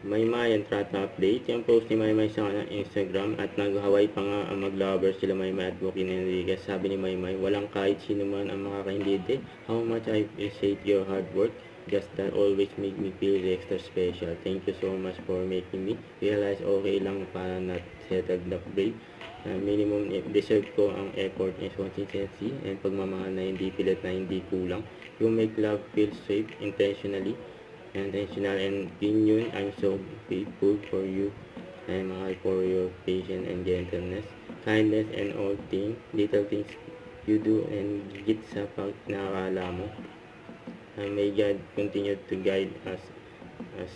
Maymay and Trata update. Yung post ni Maymay sa kanyang Instagram at nag-Hawaii pa nga ang mag-lovers sila Maymay at Joaquin Enriquez. Sabi ni Maymay, walang kahit sino man ang makakaintindi how much I appreciate your hard work. Just that always make me feel extra special. Thank you so much for making me realize okay lang para not settled the brave. Minimum deserve ko ang effort and consistency and pagmamahal na hindi pilit na hindi kulang. You make love feel safe intentional and genuine. I'm so grateful for you and mahal for your patience and gentleness, kindness and all things, little things you do and higit sa pag nakakala mo. May God continue to guide us as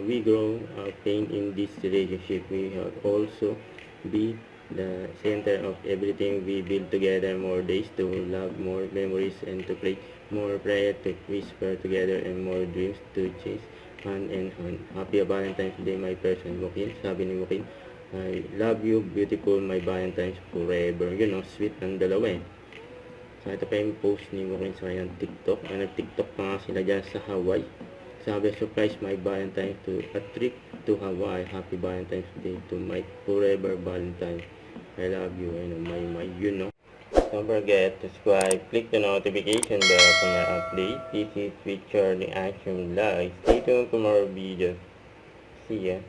we grow pain in this relationship. We have also be the center of everything we build together. More days to love, more memories and to play, more prayer to whisper together and more dreams to chase hand in hand. Happy Valentine's Day, my person Joaquin. Sabi ni Joaquin, I love you, beautiful, my Valentine's forever. You know, sweet ng dalawa eh. So, ito pa yung post ni Joaquin sa kanyang TikTok. Nag-TikTok pa nga sila dyan sa Hawaii. Sabi, surprise my Valentine's to a trip to Hawaii. Happy Valentine's Day to my forever Valentine. I love you, my, you know. Don't forget to subscribe, click the notification bell for my update. This is Feature the Action Live. Stay tuned for more videos. See ya.